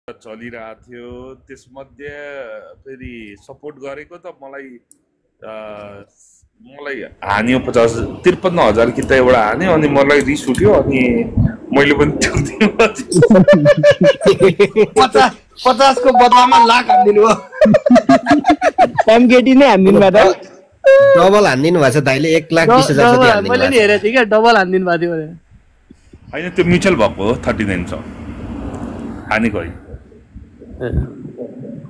चलिरहेको थियो त्यसमध्ये फेरि सपोर्ट गरेको त मलाई मलाई हान्यो 53,000 कि त एउटा हान्यो अनि मलाई रिस उठ्यो अनि मैले पनि त्यो दिएँ 50 को बदलामा लाख हान्दिनु भयो एमकेटी नै हान्दिनु भयो त डबल हान्दिनु भएको छ दाइले 1,20,000 जति हान्दिनु मैले नि हेरेको थिएँ क्या डबल हान्दिनु भएको थियो भने होइन त्यो म्युचुअल भएको हो 39 छ हानेको होइन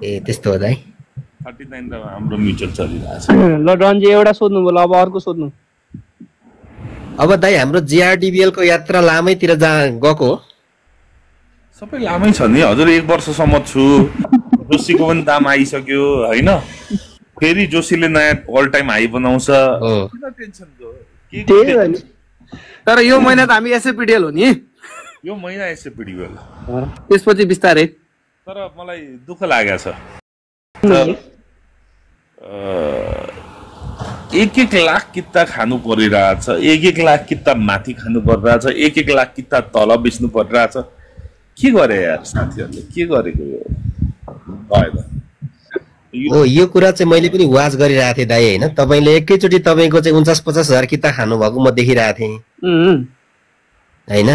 ए त्यस्तो हो दाइ 39 त हाम्रो म्युचुअल चलिरहेको छ ल रन्जी एउटा सोध्नु भयो ल अब अर्को सोध्नु अब दाइ हाम्रो जिआरडिबिएल को यात्रा लामैतिर गएको हो सबै लामै छ नि हजुर 1 वर्षसम्म छु जोशीको पनि दाम आइसक्यो होइन फेरि जोशीले नयाँ अल टाइम हाई बनाउँछ किन टेन्सनको तर यो महिना त हामी एसएपीडीएल हो नि यो महिना एसएपीडीएल त्यसपछि बिस्तारै तर मलाई दुःख लागेको छ 1-1 लाख किता खानु परिरहेछ 1-1 लाख किता माथि खानु परिरहेछ 1-1 लाख किता तल बेच्नु परिरहेछ के गरे यार साथीहरूले के गरेको यो भएन हो यो कुरा चाहिँ मैले पनि वाच गरिरहेको थिएँ दाइ होइन तपाईँले एकैचोटि तपाईँको चाहिँ 49-50 हजार किता खानु भएको म देखिरहेको थिएँ होइन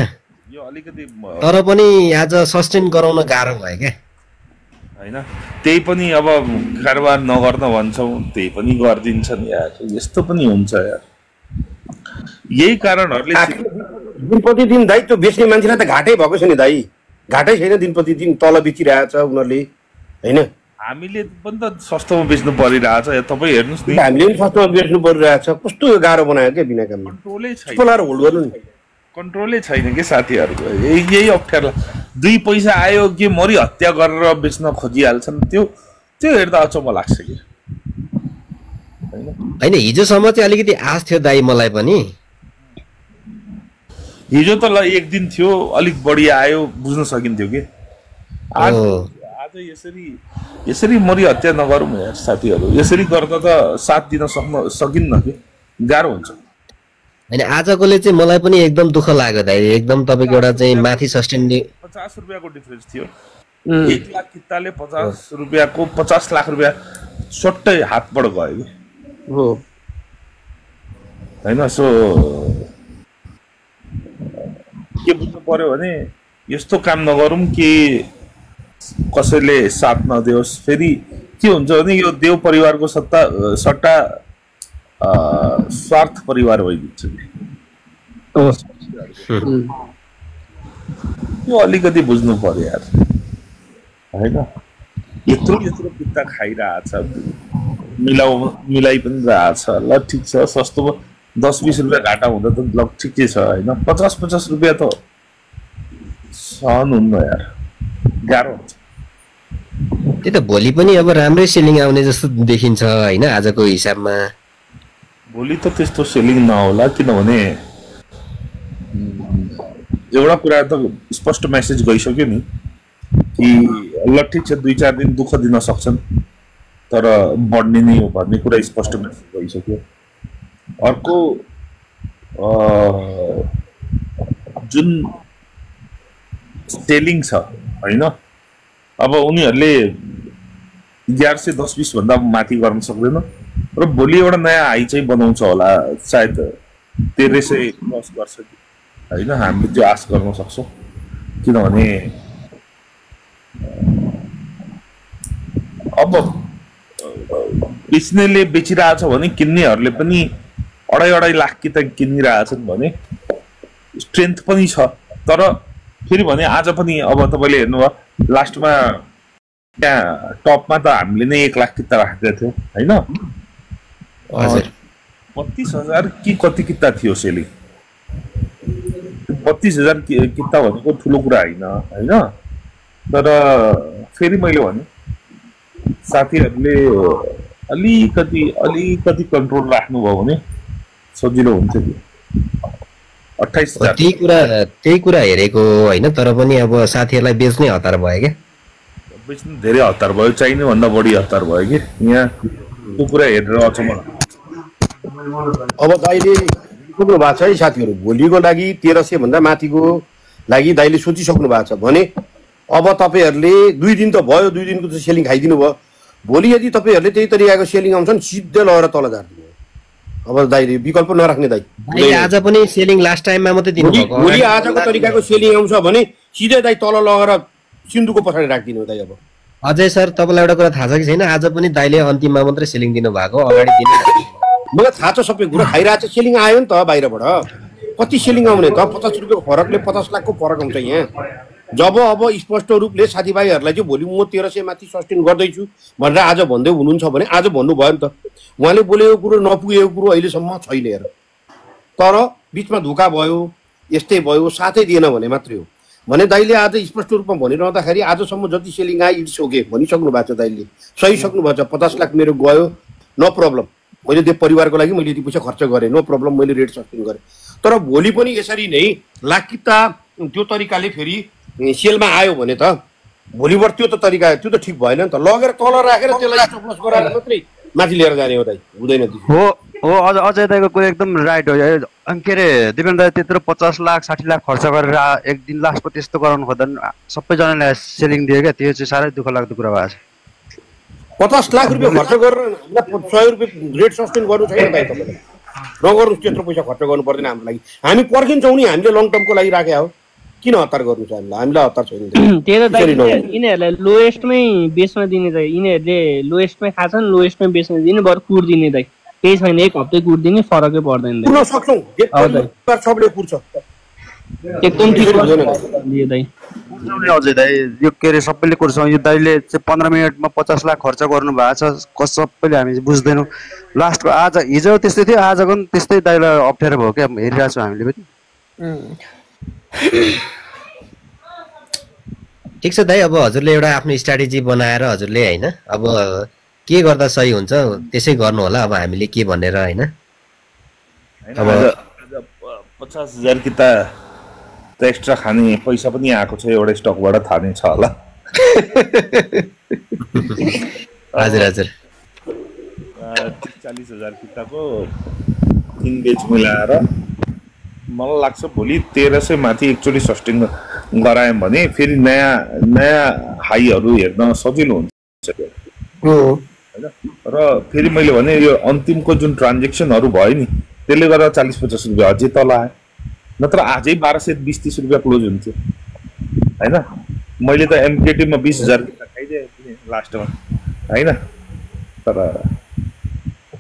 यो अलिकति तर पनि आज सस्टेन गराउन गाह्रो भयो क्या होइन त्यही पनि अब कारोबार नगर्न भन्छौँ त्यही पनि गरिदिन्छन् यार यस्तो पनि हुन्छ यार यही कारणहरूले दिन प्रतिदिन दाइ त्यो बेच्ने मान्छेलाई त घाटै भएको छ नि दाइ घाटै छैन दिन प्रतिदिन तल बेचिरहेछ उनीहरूले होइन हामीले पनि त सस्तोमा बेच्नु परिरहेछ तपाईँ हेर्नुहोस् नि हामीले पनि सस्तोमा बेच्नु परिरहेछ कस्तो गाह्रो बनायो क्या बिना काम कन्ट्रोलै छैन होल्ड गर्नु नि कन्ट्रोलै छैन कि साथीहरूको यही अप्ठ्यारो 2 पैसा आयो कि मरि हत्या गरेर बेच्न खोजिहाल्छन् त्यो हेर्दा अचम्म लाग्छ कि होइन हिजोसम्म चाहिँ अलिकति आश थियो दाइ मलाई पनि हिजो त ल एक दिन थियो अलिक बढी आयो बुझ्न सकिन्थ्यो कि आज यसरी मरि हत्या नगरौँ यार साथीहरू यसरी गर्दा त साथ दिन सकिन्न कि गाह्रो हुन्छ होइन आजकोले चाहिँ मलाई पनि एकदम दुःख लाग्यो दाइ एकदम तपाईँको एउटा चाहिँ माथि सस्टेन 50 रुपियाँको डिफरेन्स थियो 1 लाख किताले 50 रुपियाँको 50 लाख रुपियाँ सट्टै हातबाट गयो कि हो होइन सो के बुझ्नु पर्यो भने यस्तो काम नगरौँ कि कसैले साथ नदियोस् फेरि के हुन्छ भने यो देव परिवारको सट्टा स्वार्थ परिवार भइदिन्छ यो अलिकति बुझ्नु पर्यो यार होइन यत्रो किता खाइरहेछ मिलाइ पनि रहेछ ल ठिक छ सस्तो 10-20 रुपियाँ घाटा हुँदा त ल ठिकै छ होइन 50-50 रुपियाँ त सहन हुन्न यार गाह्रो हुन्छ त्यही त भोलि पनि अब राम्रै सेलिङ आउने जस्तो देखिन्छ होइन आजको हिसाबमा भोलि त त्यस्तो सेलिङ नहोला किनभने एउटा कुरा त स्पष्ट मेसेज गइसक्यो नि कि ल ठिक छ 2-4 दिन दुःख दिन सक्छन् तर बढ्ने नै हो भन्ने कुरा स्पष्ट मेसेज गइसक्यो अर्को जुन सेलिङ छ होइन अब उनीहरूले 1110-20 भन्दा माथि गर्न सक्दैन र भोलि एउटा नयाँ हाई चाहिँ बनाउँछ होला सायद 1300 क्रस गर्छ होइन हामीले त्यो आश गर्न सक्छौँ किनभने अब बेच्नेले बेचिरहेछ भने किन्नेहरूले पनि 2.5 लाख कि त किनिरहेछन् भने स्ट्रेन्थ पनि छ तर फेरि भने आज पनि अब तपाईँले हेर्नुभयो लास्टमा त्यहाँ टपमा त हामीले नै 1 लाख किता राखेका थियौँ होइन 32,000 कि कति किता थियो सेलिङ 32,000 किता भनेको ठुलो कुरा होइन तर फेरि मैले भने साथीहरूले अलिकति कन्ट्रोल राख्नुभयो भने सजिलो हुन्थ्यो कि 28,000 त्यही कुरा हेरेको होइन तर पनि अब साथीहरूलाई बेच्नै हतार भयो क्या बेच्नु धेरै हतार भयो चाहिने भन्दा बढी हतार भयो कि यहाँ त्यो कुरा हेरेर अचम्म अब दाइले सोच्नु भएको छ है साथीहरू भोलिको लागि 1300 भन्दा माथिको लागि दाइले सोचिसक्नु भएको छ भने अब तपाईँहरूले 2 दिन त भयो, 2 दिनको त सेलिङ खाइदिनु भयो। भोलि यदि तपाईँहरूले त्यही तरिकाको सेलिङ आउँछन् सिधै लगेर तल झार्दिनु। अब दाइले विकल्प नराख्ने दाइ। आज पनि सेलिङ लास्ट टाइममा मात्रै दिनु भएको। भोलि आजको तरिकाको सेलिङ आउँछ भने सिधै दाइ तल लगेर सिन्धुको पछाडि राखिदिनु दाइ। अब अजय सर तपाईँलाई एउटा कुरा थाहा छ कि छैन, आज पनि दाइले अन्तिममा मात्रै सेलिङ दिनु भएको, अगाडि दिनु मलाई थाहा छ सबै कुरा। खाइरहेको छ सेलिङ आयो नि त बाहिरबाट। कति सेलिङ आउने त? 50 रुपियाँको फरकले 50 लाखको फरक आउँछ यहाँ। जब अब स्पष्ट रूपले साथीभाइहरूलाई चाहिँ भोलि म 1300 माथि सस्टेन गर्दैछु भनेर आज भन्दै हुनुहुन्छ भने आज भन्नुभयो नि त। उहाँले बोलेको कुरो नपुगेको कुरो अहिलेसम्म छैन हेर। तर बिचमा धोका भयो, यस्तै भयो, साथै दिएन भने मात्रै हो। भने दाइले आज स्पष्ट रूपमा भनिरहँदाखेरि आजसम्म जति सेलिङ आयो इट्स ओके भनिसक्नु भएको छ दाइले। सही सक्नु भएको छ। 50 लाख मेरो गयो, नो प्रब्लम। मैले त्यो परिवारको लागि मैले यति पैसा खर्च गरेँ, नो प्रब्लम, मैले रेट सस्टेन गरेँ। तर भोलि पनि यसरी नै लाकिता त्यो तरिकाले फेरि सेलमा आयो भने त भोलिबाट त्यो त तरिका त्यो त ठिक भएन नि त। लगेर तल राखेर त्यसलाई स्टप लस गराएर मात्रै माथि लिएर जाने हो दाइ, हुँदैन त्यो। हो अजय दाइको कुरा एकदम राइट हो। के अरे दिपेन दाइ त्यत्रो 50 लाख 60 लाख खर्च गरेर एक दिन लास्टको त्यस्तो गराउनु खोज्दा सबैजनाले सेलिङ दियो क्या, त्यो चाहिँ साह्रै दुःख लाग्दो कुरा भएको छ। 50 लाख रुपियाँ खर्च गरेर हामीलाई 100 रुपियाँ रेट सस्टेन गर्नु छैन दाइ। तपाईँलाई नगर्नुहोस्, त्यत्रो पैसा खर्च गर्नु पर्दैन हाम्रो लागि। हामी पर्खिन्छौँ नि, हामीले लङ टर्मको लागि राखे हो। किन हतार गर्नु छ हामीलाई? हामीलाई हतार छैन। त्यही त यिनीहरूलाई लोएस्टमै बेच्न दिने दाइ। यिनीहरूले लोएस्टमै खान्छन्, लोएस्टमै बेच्न दिने, बरु कुर दिने दाइ। केही छैन, एक हप्तै कुर दिने, फरकै पर्दैन दाइ। कुर्न सक्छौँ, सबले कुर्छ एकदम ठिक दाइ। अजय दाइ यो के अरे सबैले कुर्छौँ। यो दाइले चाहिँ 15 मिनटमा 50 लाख खर्च गर्नु भएको छ। सबैले हामी बुझ्दैनौँ। लास्टको आज हिजो त्यस्तै थियो, आजको पनि त्यस्तै दाइलाई अप्ठ्यारो भयो क्या, हेरिरहेको छौँ हामीले पनि। ठिक छ दाइ। अब हजुरले एउटा आफ्नो स्ट्राटेजी बनाएर हजुरले होइन अब के गर्दा सही हुन्छ त्यसै गर्नु होला। अब हामीले के भनेर होइन अब 50,000 कि त एक्स्ट्रा खाने पैसा पनि आएको छ एउटा स्टकबाट, थाहा नै छ होला। हजुर हजुर 40,000 किताको 3 बेच मिलाएर मलाई लाग्छ भोलि 1300 माथि एकचोटि सस्टेन गरायौँ भने फेरि नयाँ हाईहरू हेर्न सजिलो हुन्छ होइन। र फेरि मैले भने यो अन्तिमको जुन ट्रान्जेक्सनहरू भयो नि त्यसले गर्दा 40-50 रुपियाँ अझै तल आयो। नत्र आजै 1220-30 रुपियाँ क्लोज हुन्थ्यो होइन। मैले त एमकेटीमा 20,000 किता खाइदिएँ लास्टमा होइन। तर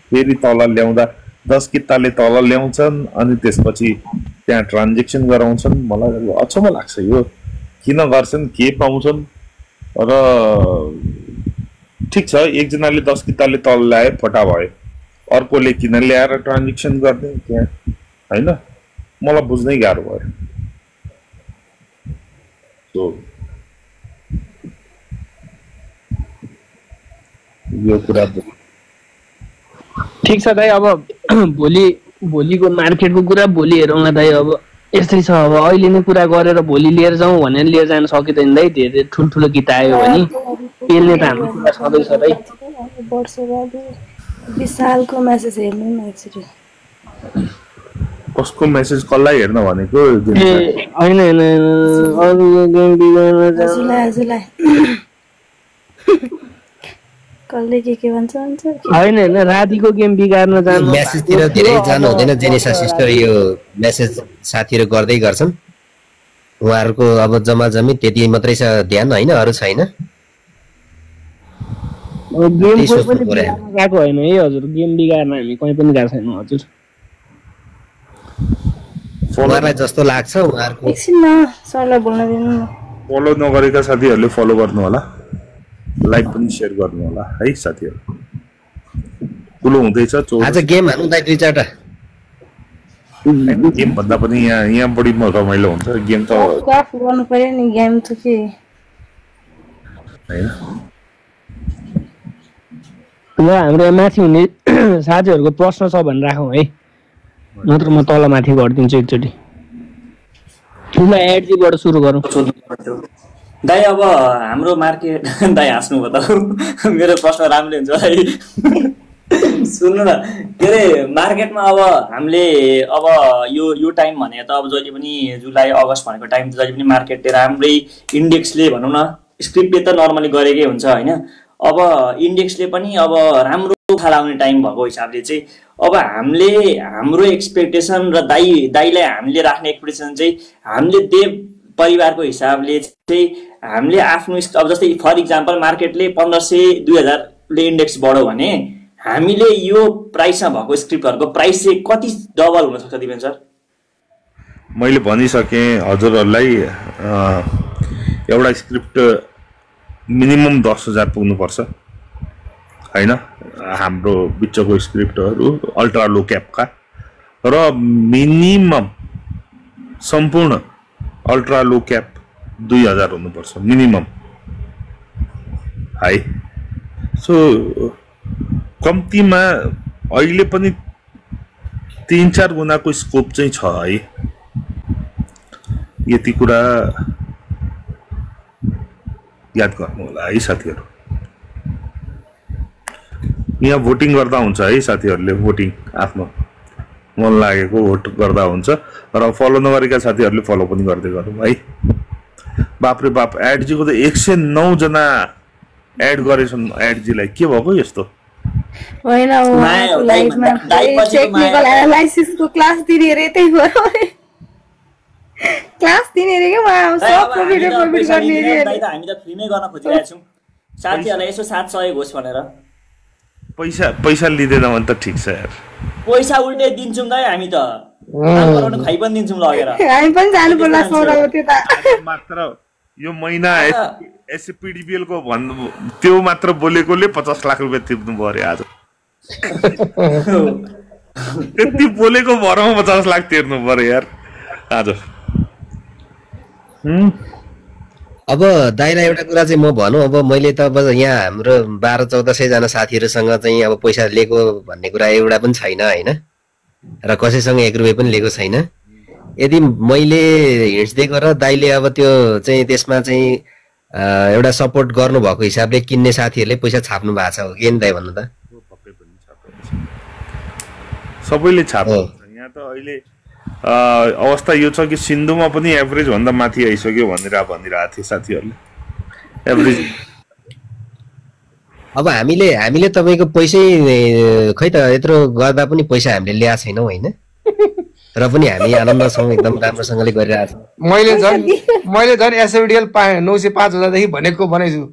फेरि तल ल्याउँदा 10 किताले तल ल्याउँछन् अनि त्यसपछि त्यहाँ ट्रान्जेक्सन गराउँछन्। मलाई अचम्म लाग्छ यो किन गर्छन्, के पाउँछन्। र ठिक छ, एकजनाले 10 किताले तल ल्याए फटा भयो, अर्कोले किन ल्याएर ट्रान्जेक्सन गर्ने त्यहाँ होइन। मलाई बुझ्नै गाह्रो भयो। यो कुरा ठिक छ दाइ। अब भोलिको मार्केटको कुरा भोलि हेरौँला दाइ। अब यस्तै छ। अब अहिले नै कुरा गरेर भोलि लिएर जाउँ भनेर लिएर जान सकिँदैन दाइ। धेरै ठुल्ठुलो गीत आयो भने पेल्ने त हाम्रो कुरा छँदैछ दाइ। विशालको मेसेज हेर्नु न एकचोटि। कसको मेसेज कसलाई हेर्न भनेको? होइन कसले के भन्छ होइन रातिको गेम बिगार्न जानु। मेसेजतिर धेरै जानु हुँदैन जेनिसा सिस्टर। यो मेसेज साथीहरू गर्दै गर्छन्, उहाँहरूको अब जम्मा जम्मी त्यति मात्रै छ ध्यान होइन, अरू छैन। गेम कोही पनि गएको होइन है हजुर। गेम बिगार्न हामी कहीँ पनि गएको छैनौँ हजुर। उहाँलाई जस्तो लाग्छ उहाँहरूको एकछिन न सरलाई बोल्न दिनु न। फलो नगरेका साथीहरूले फलो गर्नु होला, लाइक पनि सेयर गर्नु होला है साथीहरू। ठुलो हुँदैछ आज गेम हान्नु दाइ 2-4टा। गेम भन्दा पनि यहाँ बढी रमाइलो हुन्छ गेम त। गर्नु पर्यो नि गेम त के हैन। ल हाम्रो माथि हुने साथीहरूको प्रश्न छ भने राखौँ है, नत्र म तल माथि गरिदिन्छु एकचोटि। ल एडजीबाट सुरु गरौँ। दाइ अब हाम्रो मार्केट दाइ हाँस्नु भयो त। मेरो प्रश्न राम्रो हुन्छ है। सुन्नु न के अरे मार्केटमा अब हामीले अब यो टाइम भने त अब जहिले पनि जुलाई अगस्त भनेको टाइम त जहिले पनि मार्केटले राम्रै इन्डेक्सले भनौँ न स्क्रिप्टले त नर्मली गरेकै हुन्छ होइन। अब इन्डेक्सले पनि अब राम्रो थालाउने टाइम भएको हिसाबले चाहिँ अब हामीले हाम्रो एक्सपेक्टेसन र दाइलाई हामीले राख्ने एक्सपेक्टेसन चाहिँ हामीले देव परिवारको हिसाबले चाहिँ हामीले आफ्नो अब जस्तै फर इक्जाम्पल मार्केटले 1500-2000ले इन्डेक्स बढ्यो भने हामीले यो प्राइसमा भएको स्क्रिप्टहरूको प्राइस चाहिँ कति डबल हुन सक्छ दिपेन सर? मैले भनिसकेँ हजुरहरूलाई एउटा स्क्रिप्ट मिनिमम 10,000 पुग्नुपर्छ होइन। हाम्रो बिचको स्क्रिप्टहरू अल्ट्रा लो क्यापका र मिनिमम सम्पूर्ण अल्ट्रा लो क्याप 2,000 हुनुपर्छ मिनिमम है। सो कम्तीमा अहिले पनि 3-4 गुणाको स्कोप चाहिँ छ है। यति कुरा याद गर्नु होला है साथीहरू। यहाँ भोटिङ गर्दा हुन्छ है साथीहरूले, भोटिङ आफ्नो मन लागेको भोट गर्दा हुन्छ र फलो नगरेका साथीहरूले फलो पनि गर्दै गर्नु है। बापरे बाप, एडजीको त 109 जना एड गरेछन्। एडजीलाई के भएको यस्तो? होइन लाइफमा टेक्निकल एनालाइसिसको क्लास दिने रे, त्यही भयो क्लास दिने रे के म सबको भिडियो कमेन्ट गर्ने रे। हामी त फ्रीमै गर्न खोजिरहेका छौं साथीहरुलाई, यसो साथ सहयोग होस् भनेर। पैसा लिँदैन भने त ठिक छ यार, पैसा उल्टे दिन्छौं दाइ हामी त, गराउन खाइ पनि दिन्छौं लगेर। हामी पनि जानु पर्ला सोराको त्यो त मात्र यो महिना एसपीडीबीएल को भन्नु त्यो मात्र बोलेकोले 50 लाख रुपैयाँ तिर्नु पर्यो आज। त्यति बोलेको भरमा 50 लाख तिर्नु पर्यो यार आज। अब दाइलाई एउटा कुरा चाहिँ म भनौँ, अब मैले त अब यहाँ हाम्रो 1200-1400 जना साथीहरूसँग चाहिँ अब पैसा लिएको भन्ने कुरा एउटा पनि छैन होइन, र कसैसँग 1 रुपैयाँ पनि लिएको छैन। यदि मैले हिन्ट्स दिएको र दाइले अब त्यो चाहिँ त्यसमा चाहिँ एउटा सपोर्ट गर्नुभएको हिसाबले किन्ने साथीहरूले पैसा छाप्नु भएको छ हो कि दाइ भन्नु त? सबैले छाप्नु। यहाँ त अहिले अवस्था यो छ कि सिन्धुमा पनि एभरेज भन्दा माथि आइसक्यो भनिरहेको थिए साथीहरूले। एभरेज अब हामीले तपाईँको पैसै खै त यत्रो गर्दा पनि पैसा हामीले ल्याएको छैनौँ होइन, र पनि हामी आनन्द छौँ, एकदम राम्रोसँगले गरिरहेको छौँ। मैले झन् एसएफडीएल पाएँ 905,000 देखि भनेको बनाइछु।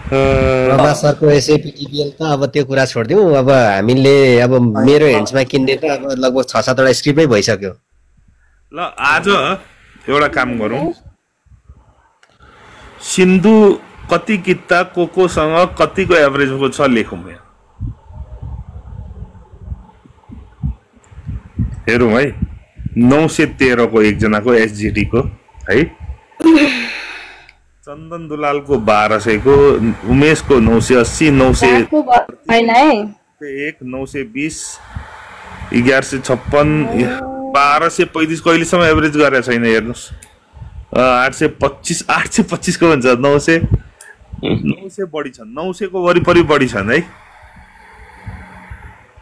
प्रभा सरको एसएपीडीबीएल त अब त्यो कुरा छोडिदिउँ। अब हामीले अब मेरो हेन्ड्समा किन्ने त अब लगभग 6-7 वटा स्क्रिप्टै भइसक्यो। ल आज एउटा काम गरौँ, सिन्धु कति किता कोसँग कतिको एभरेजको छ लेखौँ यहाँ, हेरौँ है। 913 को एकजनाको एसजिटी को है, चन्दन दुलालको 1200 को, उमेश को 980, 901, 920, 1156, 1235 को अहिलेसम्म एभरेज गरेको छैन हेर्नुहोस्। 825 को भन्छ, 900 बढी छन्, 900 को वरिपरि बढी छन् है।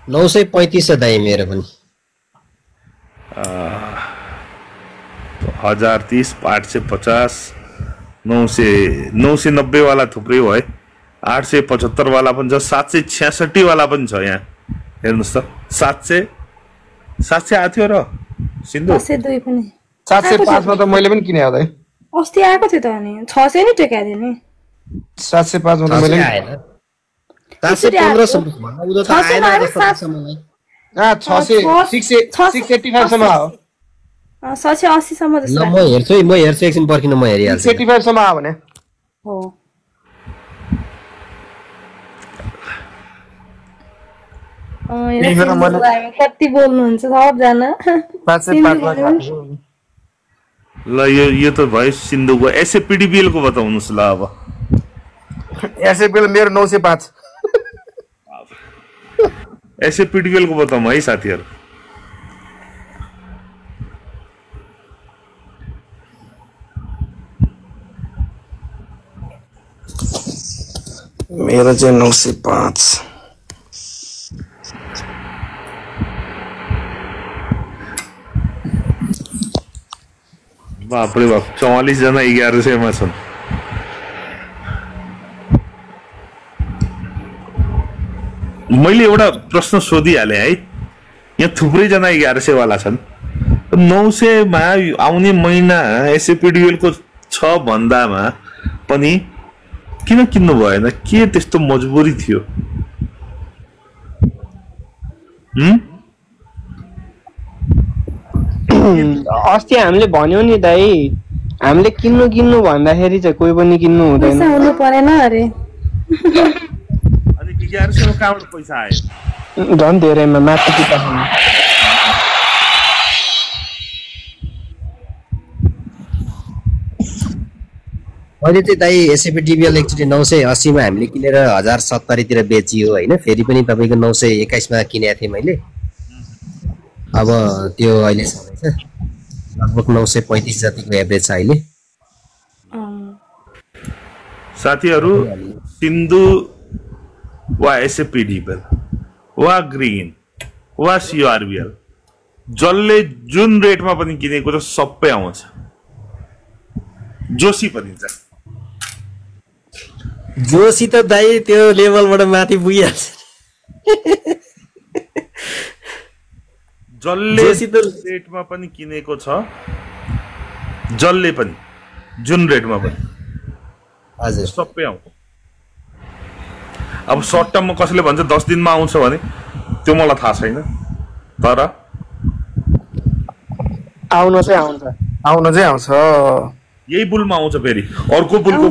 935 छ दाइ मेरो पनि। 1030, 850, 990 वाला थुप्रै हो है, 875 वाला पनि छ, 766 वाला पनि छ यहाँ हेर्नुहोस् त। 700 आएको थियो र सिन्धु 702 पनि 705 मा त मैले पनि किने आउँदै अस्ति आएको थियो त अनि 600 नै टेकाइदियो नि। 705 मा त मैले आएन, 715 सम्म भन्दा उता त आएन जस्तो लाग्छ मलाई। 685 सम्म आयो। 780 सम्म जस्तो। ल म हेर्छु एकछिन पर्खिनु, म हेरिहाल्छु। 685 सम्म आयो भने हो। कति बोल्नुहुन्छ सबजना? ल यो त भयो सिन्धुको। एसएपीडीबीएल को बताउनुहोस् ल। अब एसएपीएल मेरो 905। एसएपीडीबीएल को बताउँ है साथीहरू। मेरो चाहिँ 905। बापरे बाप 44 जना 1100 मा छन्। मैले एउटा प्रश्न सोधिहालेँ है, यहाँ थुप्रै जना 1100 वाला छन्, 900 मा आउने महिना एसएपीडीएल को छ भन्दामा पनि किन किन्नु भएन? के त्यस्तो मजबुरी थियो? अस्ति हामीले भन्यो नि दाइ, हामीले किन्नु भन्दाखेरि चाहिँ कोही पनि किन्नु हुँदैन। पैसा हुनु परेन अरे। अनि 1100 मा कहाँबाट पैसा आयो? झन् धेरैमा माथि किताब। अहिले चाहिँ दाइ एसएपीडीबीएल एकचोटि 980 मा हामीले किनेर 1070 तिर बेचियो होइन। फेरि पनि तपाईँको 921 मा किनेको थिएँ मैले। अब त्यो अहिले छँदैछ लगभग 935 जतिको एभरेज छ अहिले। साथीहरू, सिन्धु वा एसएपीडीबीएल वा ग्रीन वा सीआरबीएल जसले जुन रेटमा पनि किनेको छ सबै आउँछ। जोशी पनि छ। जोशी त दाइ त्यो लेभलबाट माथि पुगिहाल्छ। जसले रेटमा पनि किनेको छ, जसले पनि जुन रेटमा पनि हजुर सबै आउँछ। अब सर्ट टर्ममा कसैले भन्छ 10 दिनमा आउँछ भने त्यो मलाई थाहा छैन, तर आउन चाहिँ आउँछ। यही बुलमा आउँछ। फेरि अर्को बुलको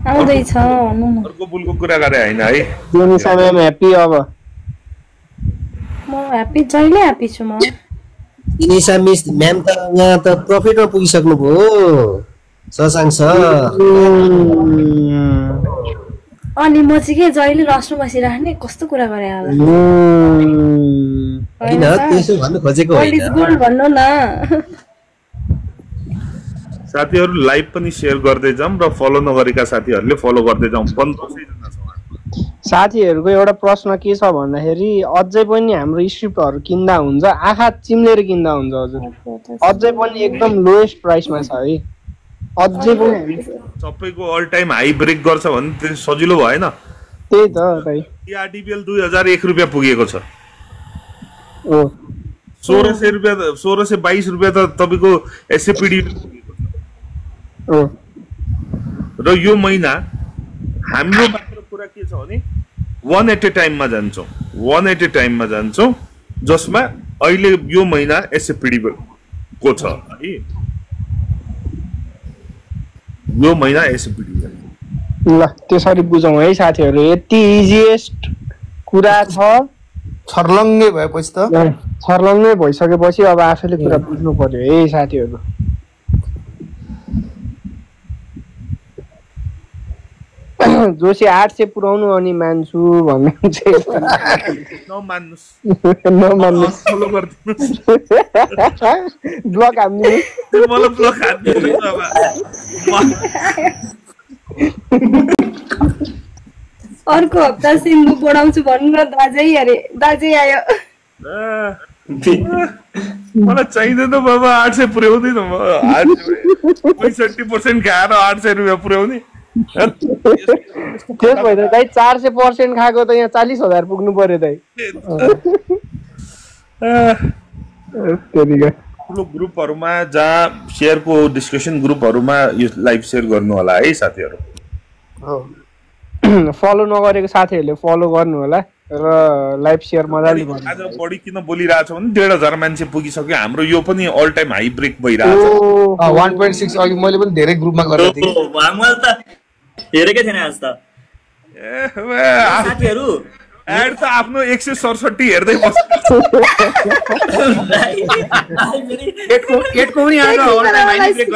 अर्को बुलको कुरा गरे होइन है। जुन समयमा ह्याप्पी। अब म ह्याप्पी, जहिले ह्याप्पी छु म। इनिसा मिस म्याम त यहाँ त प्रफिटमा पुगिसक्नु भयो ससाङ सर। अनि म चाहिँ के जहिले रस्नु बसिराख्ने? कस्तो कुरा गरे होला। हैन त्यसो भन्नु खोजेको होइन। इज गुड भन्नु न। साथीहरू लाइभ पनि शेयर गर्दै जाम र फलो नगरेका साथीहरूले फलो गर्दै जाम। 1500 जना छ। साथीहरूको एउटा प्रश्न के छ भन्दाखेरि अझै पनि हाम्रो स्क्रिप्टहरू किन्दा हुन्छ, आँखा चिम्लेर किन्दा हुन्छ हजुर। अझै पनि एकदम लोएस्ट प्राइसमा छ है। अझै पनि सबैको अल टाइम हाई ब्रेक गर्छ भने त्यो सजिलो भएन। त्यही त भाइ। सीआरडीबीएल 2001 रुपैयाँ पुगेको छ। ओ 1600 रुपैयाँ 1622 रुपैयाँ त तपाईको एसएपीडीएल पुगेको छ। ओ र यो महिना हाम्रो मात्र कुरा के छ भने 1 एट ए टाइममा जान्छौँ। 1 एट ए टाइममा जान्छौँ जसमा अहिले यो महिना एसएपीडीएल को छ है। यो महिना एसएपीडीएल। ल त्यसरी बुझौँ है साथीहरू। यति इजिएस्ट कुरा छ। छर्लङ्गै भएपछि त छर्लङ्गै भइसकेपछि अब आफैले कुरा बुझ्नु पर्यो है साथीहरू। जोशी 800 पुऱ्याउनु अनि मान्छु भन्ने चाहिँ नमान्नुस्। फलो गरिदिनुस्। ब्लक हान्दिनु। मलाई ब्लक हान्दिनु अब। अर्को हप्ता सिन्धु बढाउँछु भन्नु न दाजै। अरे दाजै आयो। मलाई चाहिँदैन बाबा 800 पुर्याउँदैन म। 65% खाएर 800 रुपैयाँ पुर्याउने। त्यस भएर दाइ 400% खाएको त यहाँ 40,000 पुग्नु पर्यो दाइ। ठुलो ग्रुपहरुमा जहाँ शेयरको डिस्कसन ग्रुपहरुमा यो लाइभ शेयर गर्नु होला है साथीहरु। फलो नगरेको साथीहरुले फलो गर्नु होला र लाइभ शेयर मजाले गर्नु। आज बढी किन बोलिरहेछ भने 1.5 मान्छे पुगिसक्यो। हाम्रो यो पनि अल टाइम हाई ब्रेक भइरहेछ। 1.6 अघि मैले पनि धेरै ग्रुपमा गरेको थिएँ। मैले त हेरेकै थिएन आज त। साथीहरु एड त आफ्नो 167 हेर्दै बस्छ। एडको पनि आज अल टाइम हाई ब्रेक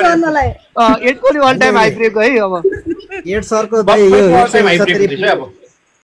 एडको नि अल टाइम हाई ब्रेक है। अब एड सरको यो 170